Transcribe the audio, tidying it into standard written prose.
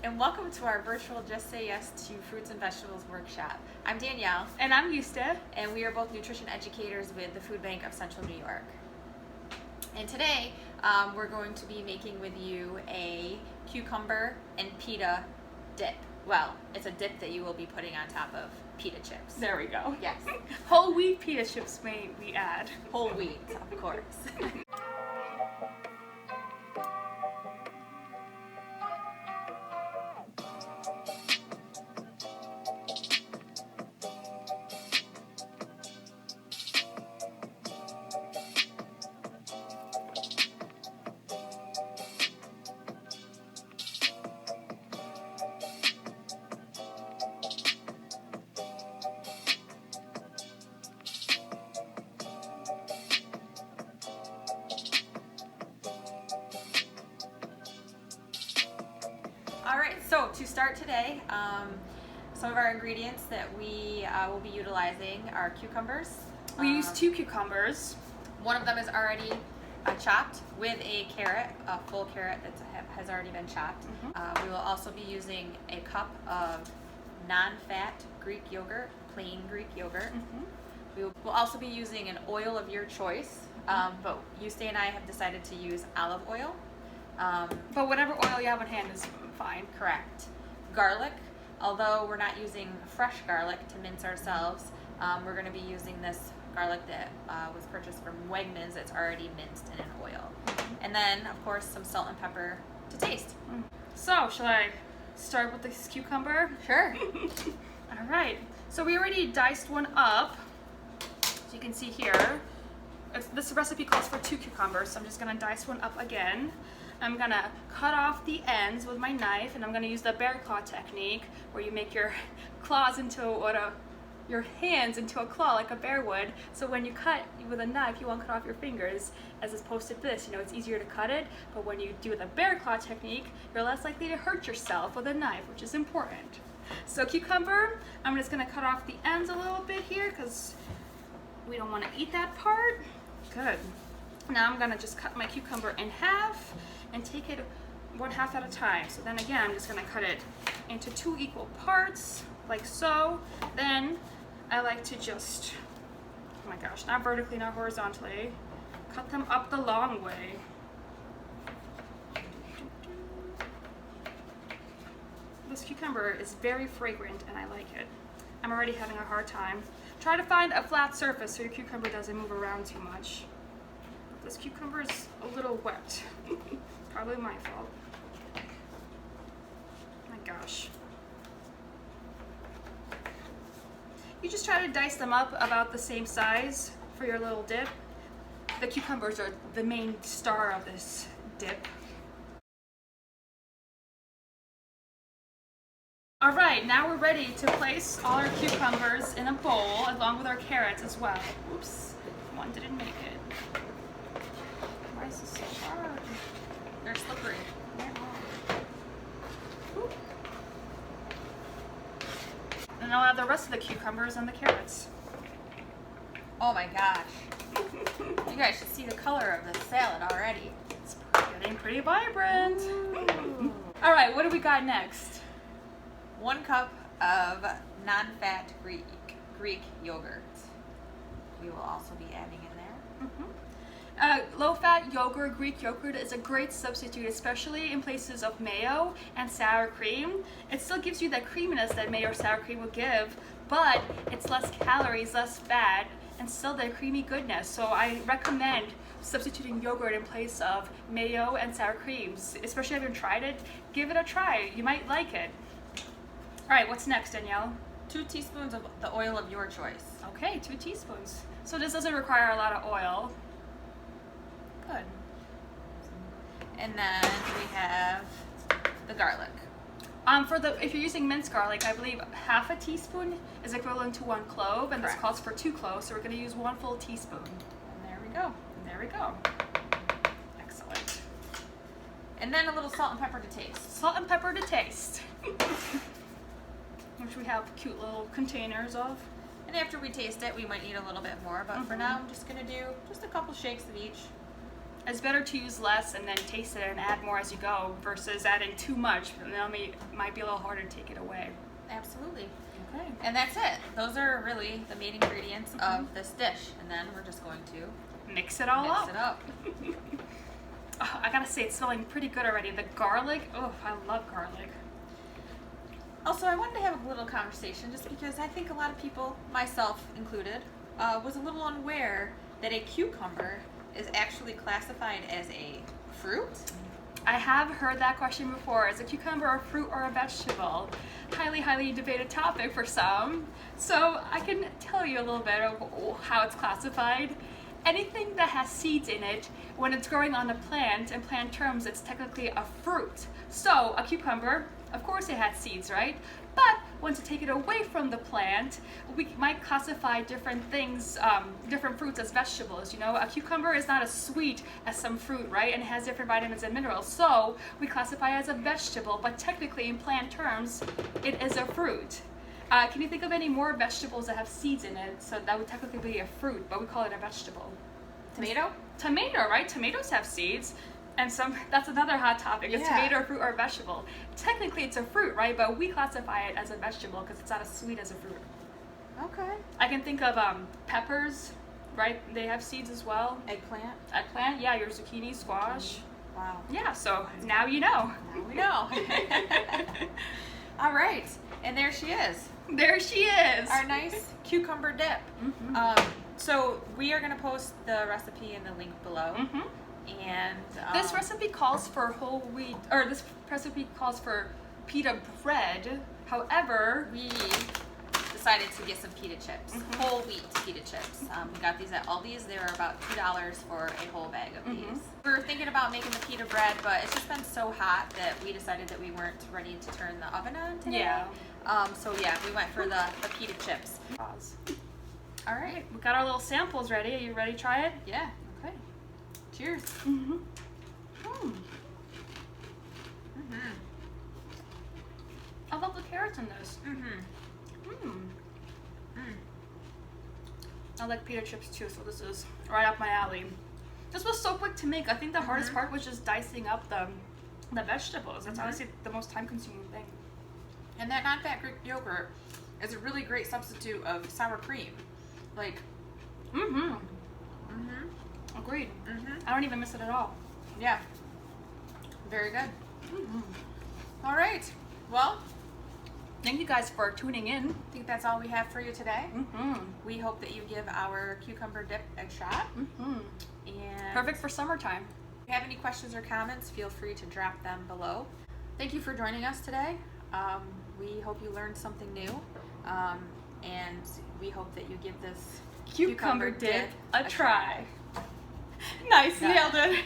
and welcome to our virtual Just Say Yes to Fruits and Vegetables workshop. I'm Danielle. And I'm Yusta. And we are both nutrition educators with the Food Bank of Central New York. And today, we're going to be making with you a cucumber and pita dip. Well, it's a dip that you will be putting on top of pita chips. There we go. Yes. Whole wheat pita chips may we add. Whole wheat, of course. Alright, so to start today, some of our ingredients that we will be utilizing are cucumbers. We use 2 cucumbers. One of them is already chopped with a carrot, a full carrot that has already been chopped. We will also be using a cup of non-fat Greek yogurt, plain Greek yogurt. We will also be using an oil of your choice, but Yuste and I have decided to use olive oil. But whatever oil you have on hand is fine. Correct. Garlic, although we're not using fresh garlic to mince ourselves, we're going to be using this garlic that was purchased from Wegmans that's already minced in an oil. And then, of course, some salt and pepper to taste. So, shall I start with this cucumber? Sure. Alright, so we already diced one up. As you can see here, this recipe calls for 2 cucumbers, so I'm just going to dice one up again. I'm going to cut off the ends with my knife, and I'm going to use the bear claw technique, where you make your claws into your hands into a claw like a bear would. So when you cut with a knife, you won't cut off your fingers, as opposed to this. It's easier to cut it, but when you do the bear claw technique, you're less likely to hurt yourself with a knife, which is important. So cucumber, I'm just going to cut off the ends a little bit here, because we don't want to eat that part. Good. Now I'm going to just cut my cucumber in half and take it 1/2 at a time. So then again, I'm just going to cut it into 2 equal parts, like so. Then I like to just, oh my gosh, not vertically, not horizontally, cut them up the long way. This cucumber is very fragrant and I like it. I'm already having a hard time. Try to find a flat surface so your cucumber doesn't move around too much. This cucumber is a little wet. Probably my fault. My gosh. You just try to dice them up about the same size for your little dip. The cucumbers are the main star of this dip. Alright, now we're ready to place all our cucumbers in a bowl along with our carrots as well. Oops, one didn't make it. Why is this so hard? They're slippery. And I'll add the rest of the cucumbers and the carrots. Oh my gosh. You guys should see the color of this salad already. It's getting pretty vibrant. Alright, what do we got next? 1 cup of non-fat Greek yogurt. We will also be adding in there. Low-fat yogurt, Greek yogurt, is a great substitute, especially in places of mayo and sour cream. It still gives you that creaminess that mayo or sour cream will give, but it's less calories, less fat, and still that creamy goodness. So I recommend substituting yogurt in place of mayo and sour creams. Especially if you haven't tried it, give it a try. You might like it. Alright, what's next, Danielle? 2 teaspoons of the oil of your choice. Okay, 2 teaspoons. So this doesn't require a lot of oil. Good. And then we have the garlic. If you're using minced garlic, I believe 1/2 teaspoon is equivalent to 1 clove, and Correct. this calls for 2 cloves, so we're going to use 1 full teaspoon. And there we go. There we go. Excellent. And then a little salt and pepper to taste. Salt and pepper to taste. Which we have cute little containers of. And after we taste it, we might need a little bit more, but for now I'm just going to do just a couple shakes of each. It's better to use less and then taste it and add more as you go versus adding too much. And then it might be a little harder to take it away. Absolutely. Okay. And that's it. Those are really the main ingredients of this dish. And then we're just going to Mix it all up. mix it up. Oh, I gotta say, it's smelling pretty good already. The garlic, oh, I love garlic. Also, I wanted to have a little conversation just because I think a lot of people, myself included, was a little unaware that a cucumber is actually classified as a fruit. I have heard that question before. Is a cucumber a fruit or a vegetable? Highly, highly debated topic for some. So I can tell you a little bit of how it's classified. Anything that has seeds in it, when it's growing on a plant, in plant terms, it's technically a fruit. So a cucumber, of course it has seeds, right? But once you take it away from the plant, we might classify different things, different fruits as vegetables. You know, a cucumber is not as sweet as some fruit, right? And it has different vitamins and minerals. So we classify it as a vegetable, but technically in plant terms, it is a fruit. Can you think of any more vegetables that have seeds in it? So that would technically be a fruit, but we call it a vegetable. Tomato? Tomato, right? Tomatoes have seeds. And that's another hot topic. Is tomato a fruit or a vegetable? Technically it's a fruit, right? But we classify it as a vegetable because it's not as sweet as a fruit. Okay. I can think of peppers, right? They have seeds as well. Eggplant? Eggplant, yeah, your zucchini, squash. Wow. Yeah, so now you know. Now we know. All right. And there she is. There she is. Our nice cucumber dip. Mm-hmm. So we are going to post the recipe in the link below. Mm-hmm. And This recipe calls for whole wheat, or this recipe calls for pita bread. However, we decided to get some pita chips, whole wheat pita chips. We got these at Aldi's. They were about $2 for a whole bag of these. We were thinking about making the pita bread, but it's just been so hot that we decided that we weren't ready to turn the oven on today. Yeah. So yeah, we went for the pita chips. Pause. All right. We got our little samples ready. Are you ready to try it? Yeah. Okay. Cheers. Mm-hmm. I love the carrots in this. I like pita chips too, so this is right up my alley. This was so quick to make. I think the hardest part was just dicing up the vegetables. That's honestly the most time-consuming thing. And that non-fat Greek yogurt is a really great substitute of sour cream. Like, Agreed. I don't even miss it at all. yeah, very good. All right, well, Thank you guys for tuning in. I think that's all we have for you today. We hope that you give our cucumber dip a shot. And Perfect for summertime. if you have any questions or comments, feel free to drop them below. Thank you for joining us today. We hope you learned something new. And we hope that you give this Cucumber dip a try. Nice, nailed it.